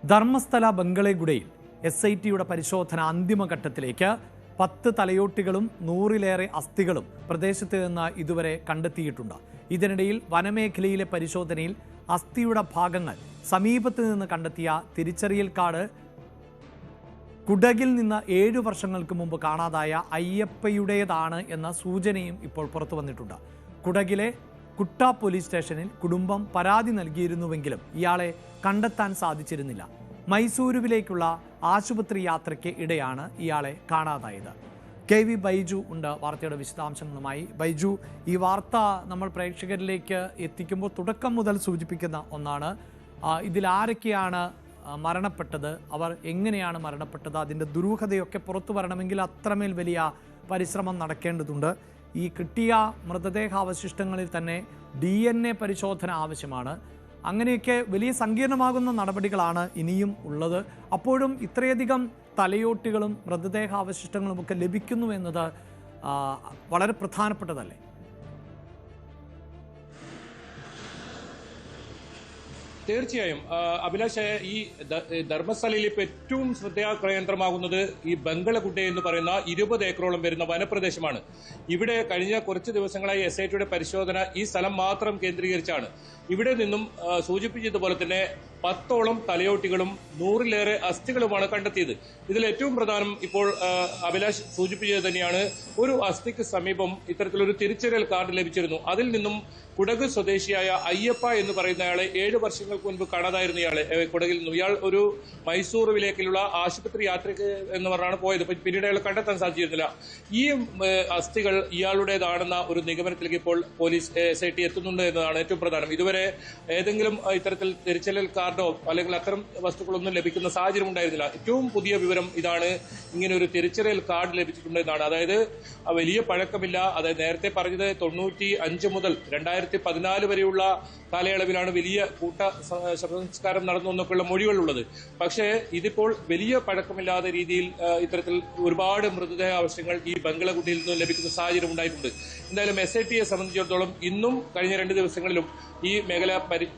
ധർമ്മസ്ഥല ബംഗളഗുഡയിൽ SITയുടെ പരിശോധന അന്തിമഘട്ടത്തിലേക്ക് 10 തലയോട്ടികളും 100-ലേറെ അസ്ഥികളും പ്രദേശത്ത് നിന്ന് ഇതുവരെ കണ്ടെത്തിയിട്ടുണ്ട്. ഇതിനിടയിൽ വനമേഖലയിലെ പരിശോധനയിൽ അസ്ഥിയുടെ ഭാഗങ്ങൾ സമീപത്ത് നിന്ന് കണ്ടെത്തിയ തിരിച്ചറിയൽ കാർഡ് കുടകിൽ നിന്ന് 7 വർഷങ്ങൾക്ക് മുമ്പ് കാണാതായ അയ്യപ്പയുടേതാണ് എന്ന സൂചനയും ഇപ്പോൾ പുറത്തു വന്നിട്ടുണ്ട്. കുടകിലെ കുട്ട പോലീസ് സ്റ്റേഷനിൽ കുടുംബം പരാതി നൽകിയിരുന്നുവെങ്കിലും ഇയാളെ കണ്ടെത്താൻ സാധിച്ചിരുന്നില്ല. മൈസൂരുവിലേക്കുള്ള ആശുപത്രി യാത്രയ്ക്ക് ഇടെയാണ് ഇയാളെ കാണാതായത്. KV ബൈജു ഉണ്ട് വാർത്തയുടെ വിശദാംശങ്ങളുമായി. ബൈജു, ഈ വാർത്ത നമ്മൾ പ്രേക്ഷകരിലേക്ക് എത്തിക്കുമ്പോൾ തുടക്കം മുതൽ സൂചിപ്പിക്കുന്ന ഒന്നാണ്. ഇതിലാരൊക്കെയാണ് മരണപ്പെട്ടത്, അവർ എങ്ങനെയാണ് മരണപ്പെട്ടത്, അതിൻ്റെ ദുരൂഹതയൊക്കെ പുറത്തു വരണമെങ്കിൽ അത്രമേൽ വലിയ പരിശ്രമം നടക്കേണ്ടതുണ്ട്. ഈ കിട്ടിയ മൃതദേഹാവശിഷ്ടങ്ങളിൽ തന്നെ DNA പരിശോധന ആവശ്യമാണ്. അങ്ങനെയൊക്കെ വലിയ സങ്കീർണമാകുന്ന നടപടികളാണ് ഇനിയും ഉള്ളത്. അപ്പോഴും ഇത്രയധികം തലയോട്ടികളും മൃതദേഹാവശിഷ്ടങ്ങളുമൊക്കെ ലഭിക്കുന്നു എന്നത് വളരെ പ്രധാനപ്പെട്ടതല്ലേ? തീർച്ചയായും അഭിലാഷ്, ഈ ധർമ്മസ്ഥലയിൽ ഇപ്പോൾ ഏറ്റവും ശ്രദ്ധാകേന്ദ്രമാകുന്നത് ഈ ബംഗളഗുഡ എന്ന് പറയുന്ന 20 ഏക്കറോളം വരുന്ന വനപ്രദേശമാണ്. ഇവിടെ കഴിഞ്ഞ കുറച്ച് ദിവസങ്ങളായി SITയുടെ പരിശോധന ഈ സ്ഥലം മാത്രം കേന്ദ്രീകരിച്ചാണ്. ഇവിടെ നിന്നും സൂചിപ്പിച്ചതുപോലെ തന്നെ 10ഓളം തലയോട്ടികളും 100-ലേറെ അസ്ഥികളുമാണ് കണ്ടെത്തിയത്. ഇതിൽ ഏറ്റവും പ്രധാനം ഇപ്പോൾ അഭിലാഷ് സൂചിപ്പിച്ചത് തന്നെയാണ്. ഒരു അസ്ഥിക്ക് സമീപം ഇത്തരത്തിലൊരു തിരിച്ചറിയൽ കാർഡ് ലഭിച്ചിരുന്നു. അതിൽ നിന്നും കുടക് സ്വദേശിയായ അയ്യപ്പ എന്ന് പറയുന്ന അയാളെ 7 വർഷങ്ങൾക്ക് മുൻപ് കാണാതായിരുന്നു. കുടകിൽ നിന്നും ഇയാൾ ഒരു മൈസൂറുവിലേക്കുള്ള ആശുപത്രി യാത്രയ്ക്ക് എന്ന് പറഞ്ഞാണ് പോയത്. പിന്നീട് അയാൾ കണ്ടെത്താൻ സാധിച്ചിരുന്നില്ല. ഈ അസ്ഥികൾ ഇയാളുടേതാണെന്ന ഒരു നിഗമനത്തിലേക്ക് ഇപ്പോൾ പോലീസ് SIT എത്തുന്നുണ്ട് എന്നതാണ് ഏറ്റവും പ്രധാനം. ഇതുവരെ ഏതെങ്കിലും ഇത്തരത്തിൽ തിരിച്ചറിയൽ കാർഡോ അല്ലെങ്കിൽ അത്തരം വസ്തുക്കളൊന്നും ലഭിക്കുന്ന സാഹചര്യം ഉണ്ടായിരുന്നില്ല. ഏറ്റവും പുതിയ വിവരം ഇതാണ്, ഇങ്ങനെ ഒരു തിരിച്ചറിയൽ കാർഡ് ലഭിച്ചിട്ടുണ്ട് എന്നാണ്. അതായത് വലിയ പഴക്കമില്ല. അതായത് നേരത്തെ പറഞ്ഞത് 95 മുതൽ 2014 വരെയുള്ള കാലയളവിലാണ് വലിയ കൂട്ട ശവസംസ്കാരം നടന്നു എന്നൊക്കെയുള്ള മൊഴികളുള്ളത്. പക്ഷേ ഇതിപ്പോൾ വലിയ പഴക്കമില്ലാത്ത രീതിയിൽ ഇത്തരത്തിൽ ഒരുപാട് മൃതദേഹാവശിഷ്ടങ്ങൾ ഈ ബംഗളഗുഡയിൽ നിന്ന് ലഭിക്കുന്ന സാഹചര്യം ഉണ്ടായിട്ടുണ്ട്. എന്തായാലും SITയെ സംബന്ധിച്ചിടത്തോളം ഇന്നും കഴിഞ്ഞ 2 ദിവസങ്ങളിലും ഈ മേഖല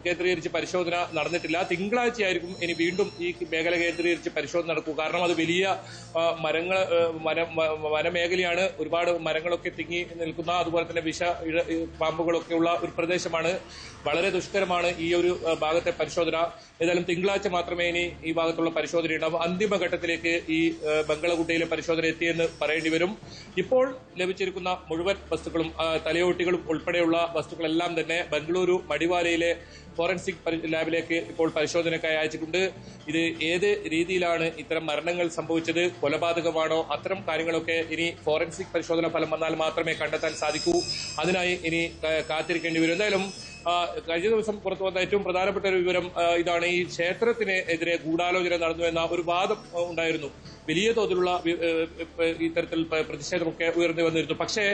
കേന്ദ്രീകരിച്ച് പരിശോധന നടന്നിട്ടില്ല. തിങ്കളാഴ്ചയായിരിക്കും ഇനി വീണ്ടും ഈ മേഖല കേന്ദ്രീകരിച്ച് പരിശോധന നടക്കും. കാരണം അത് വലിയ വനമേഖലയാണ്. ഒരുപാട് മരങ്ങളൊക്കെ തിങ്ങി നിൽക്കുന്ന, അതുപോലെ തന്നെ പാമ്പുകളൊക്കെ ഉള്ള ഒരു പ്രദേശമാണ്. വളരെ ദുഷ്കരമാണ് ഈ ഒരു ഭാഗത്തെ പരിശോധന. ഏതായാലും തിങ്കളാഴ്ച മാത്രമേ ഇനി ഈ ഭാഗത്തുള്ള പരിശോധന ഉണ്ടാവും. അന്തിമഘട്ടത്തിലേക്ക് ഈ ബംഗളഗുഡയിലെ പരിശോധന എത്തിയെന്ന് പറയേണ്ടി വരും. ഇപ്പോൾ ലഭിച്ചിരിക്കുന്ന മുഴുവൻ വസ്തുക്കളും തലയോട്ടികളും ഉൾപ്പെടെയുള്ള വസ്തുക്കളെല്ലാം തന്നെ ബംഗളൂരു മടിവാലയിലെ ഫോറൻസിക് ലാബിലേക്ക് ഇപ്പോൾ പരിശോധനയ്ക്കായി അയച്ചിട്ടുണ്ട്. ഇത് ഏത് രീതിയിലാണ് ഇത്തരം മരണങ്ങൾ സംഭവിച്ചത്, കൊലപാതകമാണോ, അത്തരം കാര്യങ്ങളൊക്കെ ഇനി ഫോറൻസിക് പരിശോധന ഫലം വന്നാൽ മാത്രമേ കണ്ടെത്താൻ സാധിക്കൂ. അതിനായി ഇനി കാത്തിരിക്കേണ്ടി വരും. എന്തായാലും കഴിഞ്ഞ ദിവസം പുറത്തു വന്ന ഏറ്റവും പ്രധാനപ്പെട്ട ഒരു വിവരം ഇതാണ്. ഈ ക്ഷേത്രത്തിനെതിരെ ഗൂഢാലോചന നടന്നു എന്ന ഒരു വാദം ഉണ്ടായിരുന്നു. വലിയ തോതിലുള്ള ഇത്തരത്തിൽ പ്രതിഷേധമൊക്കെ ഉയർന്നു വന്നിരുന്നു. പക്ഷേ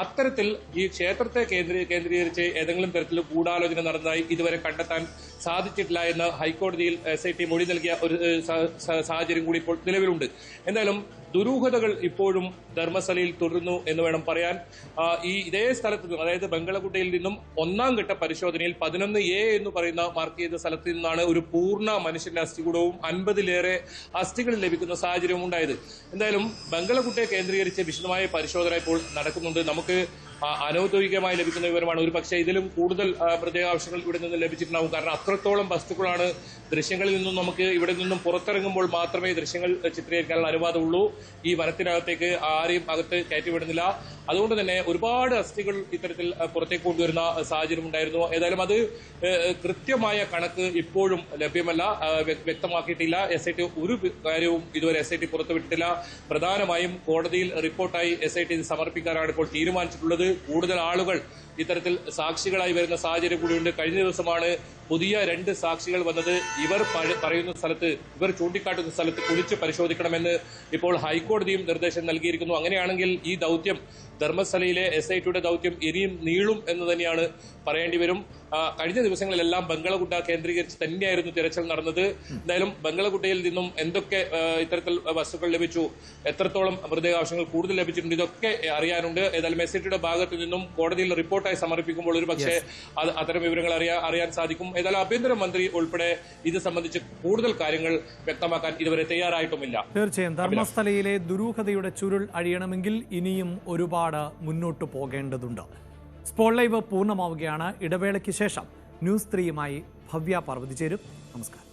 അത്തരത്തിൽ ഈ ക്ഷേത്രത്തെ കേന്ദ്രീകരിച്ച് ഏതെങ്കിലും തരത്തിൽ ഗൂഢാലോചന നടന്നതായി ഇതുവരെ കണ്ടെത്താൻ സാധിച്ചിട്ടില്ല എന്ന് ഹൈക്കോടതിയിൽ SIT മൊഴി നൽകിയ ഒരു സാഹചര്യം കൂടി ഇപ്പോൾ നിലവിലുണ്ട്. എന്തായാലും ദുരൂഹതകൾ ഇപ്പോഴും ധർമ്മസ്ഥലയിൽ തുടരുന്നു എന്ന് വേണം പറയാൻ. ഇതേ സ്ഥലത്ത് നിന്നും, അതായത് ബംഗളഗുഡയിൽ നിന്നും 1ാം ഘട്ട പരിശോധനയിൽ 11A എന്ന് പറയുന്ന മാർക്ക് ചെയ്ത സ്ഥലത്ത് നിന്നാണ് ഒരു പൂർണ്ണ മനുഷ്യന്റെ അസ്ഥികൂടവും 50-ലേറെ അസ്ഥികൾ ലഭിക്കുന്ന സാഹചര്യം ഉണ്ടായത്. എന്തായാലും ബംഗളഗുഡയെ കേന്ദ്രീകരിച്ച് വിശദമായ പരിശോധന ഇപ്പോൾ നടക്കുന്നുണ്ട്. നമുക്ക് അനൗദ്യോഗികമായി ലഭിക്കുന്ന വിവരമാണ്. ഒരു പക്ഷേ ഇതിലും കൂടുതൽ മൃതദേഹാവശിഷ്ടങ്ങൾ ഇവിടെ നിന്ന് ലഭിച്ചിട്ടുണ്ടാവും. കാരണം അത്രത്തോളം വസ്തുക്കളാണ്. ദൃശ്യങ്ങളിൽ നിന്നും നമുക്ക് ഇവിടെ നിന്നും പുറത്തിറങ്ങുമ്പോൾ മാത്രമേ ദൃശ്യങ്ങൾ ചിത്രീകരിക്കാനുള്ള അനുവാദമുള്ളൂ. ഈ വനത്തിനകത്തേക്ക് ആരെയും അകത്ത് കയറ്റിവിടുന്നില്ല. അതുകൊണ്ട് തന്നെ ഒരുപാട് അസ്ഥികൾ ഇത്തരത്തിൽ പുറത്തേക്ക് കൊണ്ടുവരുന്ന സാഹചര്യം ഉണ്ടായിരുന്നു. ഏതായാലും അത് കൃത്യമായ കണക്ക് ഇപ്പോഴും ലഭ്യമല്ല, വ്യക്തമാക്കിയിട്ടില്ല. SIT ഒരു കാര്യവും ഇതുവരെ SIT പുറത്തുവിട്ടിട്ടില്ല. പ്രധാനമായും കോടതിയിൽ റിപ്പോർട്ടായി SIT സമർപ്പിക്കാനാണ് ഇപ്പോൾ തീരുമാനിച്ചിട്ടുള്ളത്. കൂടുതൽ ആളുകൾ ഇത്തരത്തിൽ സാക്ഷികളായി വരുന്ന സാഹചര്യം കൂടിയുണ്ട്. കഴിഞ്ഞ ദിവസമാണ് പുതിയ 2 സാക്ഷികൾ വന്നത്. ഇവർ പറയുന്ന സ്ഥലത്ത്, ഇവർ ചൂണ്ടിക്കാട്ടുന്ന സ്ഥലത്ത് കുളിച്ച് പരിശോധിക്കണമെന്ന് ഇപ്പോൾ ഹൈക്കോടതിയും നിർദ്ദേശം നൽകിയിരിക്കുന്നു. അങ്ങനെയാണെങ്കിൽ ഈ ദൗത്യം, ധർമ്മസ്ഥലയിലെ SITയുടെ ദൗത്യം ഇനിയും നീളും എന്ന് തന്നെയാണ് പറയേണ്ടി വരും. കഴിഞ്ഞ ദിവസങ്ങളിലെല്ലാം ബംഗളഗുഡ കേന്ദ്രീകരിച്ച് തന്നെയായിരുന്നു തിരച്ചിൽ നടന്നത്. എന്തായാലും ബംഗളഗുഡയിൽ നിന്നും എന്തൊക്കെ ഇത്തരത്തിൽ വസ്തുക്കൾ ലഭിച്ചു, എത്രത്തോളം മൃതദേഹാവശങ്ങൾ കൂടുതൽ ലഭിച്ചിട്ടുണ്ട്, ഇതൊക്കെ അറിയാനുണ്ട്. ഏതായാലും SITയുടെ ഭാഗത്തു നിന്നും കോടതിയിൽ റിപ്പോർട്ടായി സമർപ്പിക്കുമ്പോൾ ഒരു പക്ഷേ അത്തരം വിവരങ്ങൾ അറിയാൻ സാധിക്കും. ഏതായാലും ആഭ്യന്തരമന്ത്രി ഉൾപ്പെടെ ഇത് സംബന്ധിച്ച് കൂടുതൽ കാര്യങ്ങൾ വ്യക്തമാക്കാൻ ഇതുവരെ തയ്യാറായിട്ടുമില്ല. തീർച്ചയായും ധർമ്മസ്ഥലയിലെ ദുരൂഹതയുടെ ചുരുൾ അഴിയണമെങ്കിൽ ഇനിയും ഒരുപാട് മുന്നോട്ട് പോകേണ്ടതുണ്ട്. സ്പോട്ട് ലൈവ് പൂർണ്ണമാവുകയാണ്. ഇടവേളയ്ക്ക് ശേഷം ന്യൂസ് 3യുമായി ഭവ്യ പാർവതി ചേരും. നമസ്കാരം.